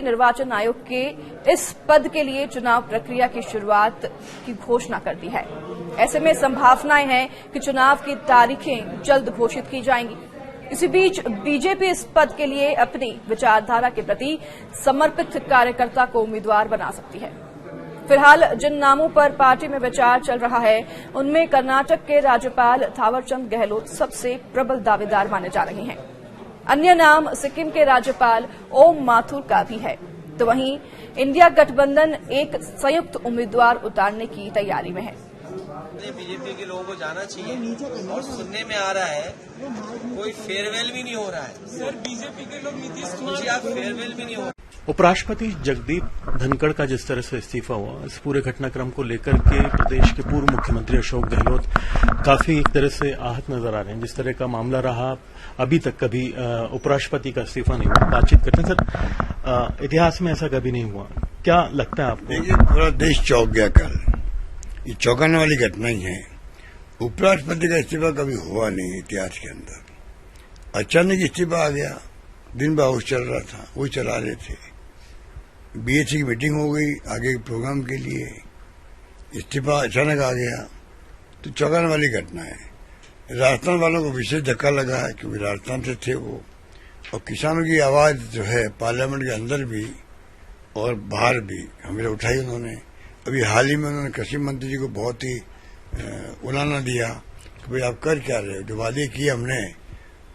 निर्वाचन आयोग के इस पद के लिए चुनाव प्रक्रिया की शुरुआत की घोषणा कर दी है। ऐसे में संभावनाएं हैं कि चुनाव की तारीखें जल्द घोषित की जाएंगी। इसी बीच बीजेपी इस पद के लिए अपनी विचारधारा के प्रति समर्पित कार्यकर्ता को उम्मीदवार बना सकती है। फिलहाल जिन नामों पर पार्टी में विचार चल रहा है उनमें कर्नाटक के राज्यपाल थावरचंद गहलोत सबसे प्रबल दावेदार माने जा रहे हैं। अन्य नाम सिक्किम के राज्यपाल ओम माथुर का भी है। तो वहीं इंडिया गठबंधन एक संयुक्त उम्मीदवार उतारने की तैयारी में है। बीजेपी के लोगों को जाना चाहिए और सुनने में आ रहा है कोई फेयरवेल भी नहीं हो रहा है। सर बीजेपी के लोग नीतीश कुमार फेयरवेल भी नहीं हो रहा। उपराष्ट्रपति जगदीप धनखड़ का जिस तरह से इस्तीफा हुआ, इस पूरे घटनाक्रम को लेकर के प्रदेश के पूर्व मुख्यमंत्री अशोक गहलोत काफी एक तरह से आहत नजर आ रहे हैं। जिस तरह का मामला रहा, अभी तक कभी उपराष्ट्रपति का इस्तीफा नहीं हुआ। बातचीत करते हैं सर, इतिहास में ऐसा कभी नहीं हुआ, क्या लगता है आपको? देखिए, पूरा देश चौंक गया कल। ये चौंकाने वाली घटना ही है। उपराष्ट्रपति का इस्तीफा कभी हुआ नहीं इतिहास के अंदर। अचानक इस्तीफा आ गया। दिन भर हाउस चल रहा था, वो चला रहे थे। बीएससी की मीटिंग हो गई आगे के प्रोग्राम के लिए, इस्तीफा अचानक आ गया, तो चौंकाने वाली घटना है। राजस्थान वालों को विशेष धक्का लगा है क्योंकि राजस्थान से थे वो, और किसानों की आवाज जो है पार्लियामेंट के अंदर भी और बाहर भी हमें उठाई उन्होंने। अभी हाल ही में उन्होंने कृषि मंत्री जी को बहुत ही उलाना दिया कि भाई आप कर क्या रहे हो, जो वादे किए हमने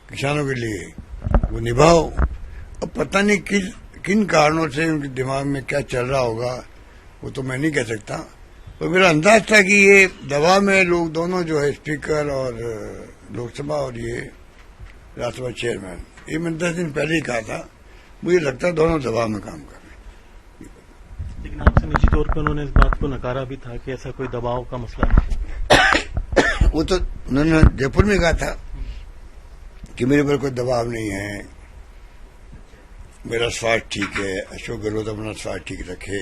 किसानों के लिए वो निभाओ। अब पता नहीं किन कारणों से उनके दिमाग में क्या चल रहा होगा, वो तो मैं नहीं कह सकता। तो मेरा अंदाज था कि ये दबाव में लोग दोनों जो है स्पीकर और लोकसभा और ये राज्यसभा चेयरमैन, ये मैंने 10 दिन पहले ही कहा था, मुझे लगता है दोनों दबाव में काम कर रहे हैं। लेकिन आपसे निजी तौर पर उन्होंने इस बात को नकारा भी था कि ऐसा कोई दबाव का मसला है। वो तो उन्होंने जयपुर में कहा था कि मेरे पर कोई दबाव नहीं है, मेरा स्वास्थ्य ठीक है, अशोक गहलोत अपना स्वास्थ्य ठीक रखे।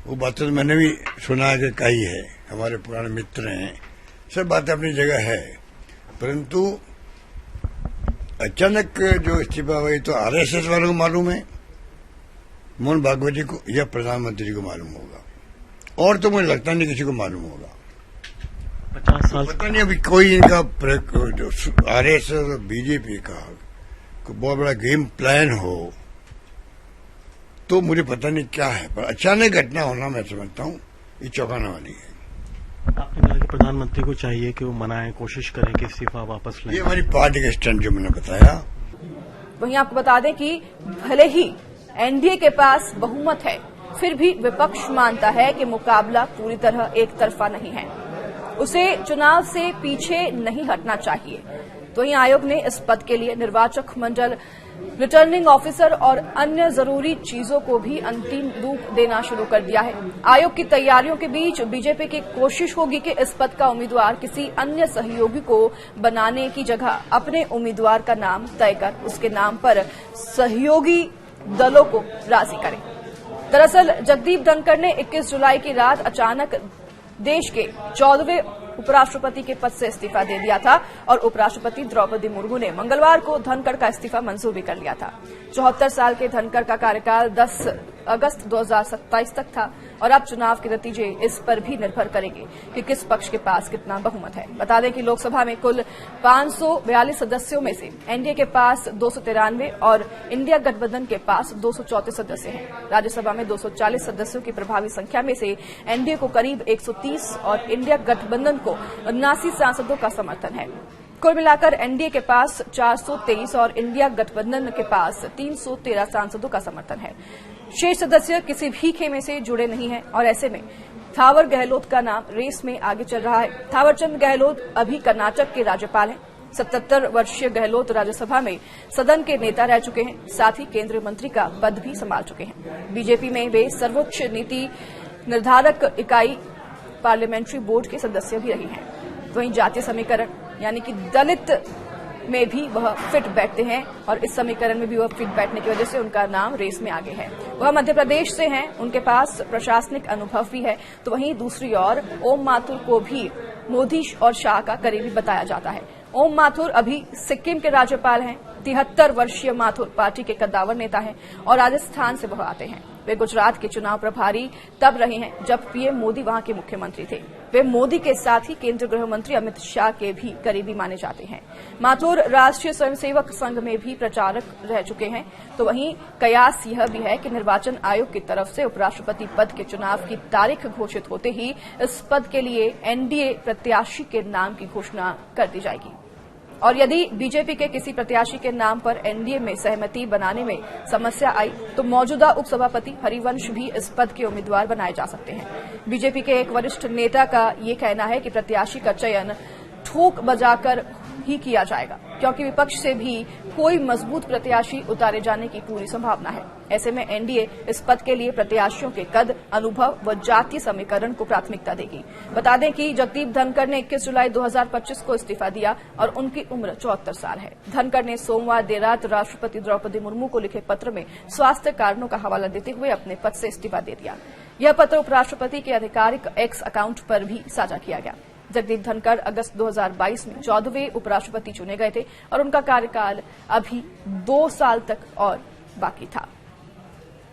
वो बातें तो मैंने भी सुना के कही है, हमारे पुराने मित्र हैं, सब बातें अपनी जगह है। परंतु अचानक जो इस्तीफा हुई तो आरएसएस वालों को मालूम है, मोहन भागवत जी को या प्रधानमंत्री को मालूम होगा, और तो मुझे लगता नहीं किसी को मालूम होगा। 50 साल पता नहीं अभी कोई इनका आरएसएस और बीजेपी का कोई बहुत बड़ा गेम प्लान हो तो मुझे पता नहीं क्या है, पर अचानक घटना होना मैं समझता हूँ ये चौंकाने वाली है। आपने कहा कि प्रधानमंत्री को चाहिए कि वो मनाएं, कोशिश करें कि इस्तीफा वापस लें। ये हमारी पार्टी का स्टैंड जो मैंने बताया। वहीं आपको बता दें कि भले ही एनडीए के पास बहुमत है, फिर भी विपक्ष मानता है कि मुकाबला पूरी तरह एक तरफा नहीं है, उसे चुनाव से पीछे नहीं हटना चाहिए। तो वहीं आयोग ने इस पद के लिए निर्वाचक मंडल, रिटर्निंग ऑफिसर और अन्य जरूरी चीजों को भी अंतिम रूप देना शुरू कर दिया है। आयोग की तैयारियों के बीच बीजेपी की कोशिश होगी कि इस पद का उम्मीदवार किसी अन्य सहयोगी को बनाने की जगह अपने उम्मीदवार का नाम तय कर उसके नाम पर सहयोगी दलों को राजी करें। दरअसल जगदीप धनखड़ ने 21 जुलाई की रात अचानक देश के 14वें उपराष्ट्रपति के पद से इस्तीफा दे दिया था और उपराष्ट्रपति द्रौपदी मुर्मू ने मंगलवार को धनखड़ का इस्तीफा मंजूर भी कर लिया था। 74 साल के धनखड़ का कार्यकाल 10 अगस्त 2027 तक था और अब चुनाव के नतीजे इस पर भी निर्भर करेंगे कि किस पक्ष के पास कितना बहुमत है। बता दें कि लोकसभा में कुल 542 सदस्यों में से एनडीए के पास 293 और इंडिया गठबंधन के पास 234 सदस्य हैं। राज्यसभा में 240 सदस्यों की प्रभावी संख्या में से एनडीए को करीब 130 और इंडिया गठबंधन को 79 सांसदों का समर्थन है। कुल मिलाकर एनडीए के पास 423 और इंडिया गठबंधन के पास 313 सांसदों का समर्थन है। शेष सदस्य किसी भी खेमे से जुड़े नहीं हैं और ऐसे में थावर गहलोत का नाम रेस में आगे चल रहा है। थावरचंद गहलोत अभी कर्नाटक के राज्यपाल हैं। 77 वर्षीय गहलोत राज्यसभा में सदन के नेता रह चुके हैं, साथ ही केंद्रीय मंत्री का पद भी संभाल चुके हैं। बीजेपी में वे सर्वोच्च नीति निर्धारक इकाई पार्लियामेंट्री बोर्ड के सदस्य भी रहे हैं। वहीं जातीय समीकरण यानी कि दलित में भी वह फिट बैठते हैं और इस समीकरण में भी वह फिट बैठने की वजह से उनका नाम रेस में आगे है। वह मध्य प्रदेश से हैं, उनके पास प्रशासनिक अनुभव भी है। तो वहीं दूसरी ओर ओम माथुर को भी मोदी और शाह का करीबी बताया जाता है। ओम माथुर अभी सिक्किम के राज्यपाल हैं। 73 वर्षीय माथुर पार्टी के कद्दावर नेता हैं और राजस्थान से वह आते हैं। वे गुजरात के चुनाव प्रभारी तब रहे हैं जब पीएम मोदी वहां के मुख्यमंत्री थे। वे मोदी के साथ ही केंद्रीय गृह मंत्री अमित शाह के भी करीबी माने जाते हैं। माथुर राष्ट्रीय स्वयंसेवक संघ में भी प्रचारक रह चुके हैं। तो वहीं कयास यह भी है कि निर्वाचन आयोग की तरफ से उपराष्ट्रपति पद के चुनाव की तारीख घोषित होते ही इस पद के लिए एनडीए प्रत्याशी के नाम की घोषणा कर दी जाएगी। और यदि बीजेपी के किसी प्रत्याशी के नाम पर एनडीए में सहमति बनाने में समस्या आई तो मौजूदा उपसभापति हरिवंश भी इस पद के उम्मीदवार बनाए जा सकते हैं। बीजेपी के एक वरिष्ठ नेता का ये कहना है कि प्रत्याशी का चयन ठोक बजाकर ही किया जाएगा, क्योंकि विपक्ष से भी कोई मजबूत प्रत्याशी उतारे जाने की पूरी संभावना है। ऐसे में एनडीए इस पद के लिए प्रत्याशियों के कद, अनुभव व जातीय समीकरण को प्राथमिकता देगी। बता दें कि जगदीप धनखड़ ने 21 जुलाई 2025 को इस्तीफा दिया और उनकी उम्र 74 साल है। धनखड़ ने सोमवार देर रात राष्ट्रपति द्रौपदी मुर्मू को लिखे पत्र में स्वास्थ्य कारणों का हवाला देते हुए अपने पद से इस्तीफा दे दिया। यह पत्र उपराष्ट्रपति के आधिकारिक एक्स अकाउंट पर भी साझा किया गया। जगदीप धनखड़ अगस्त 2022 में 14वें उपराष्ट्रपति चुने गए थे और उनका कार्यकाल अभी 2 साल तक और बाकी था।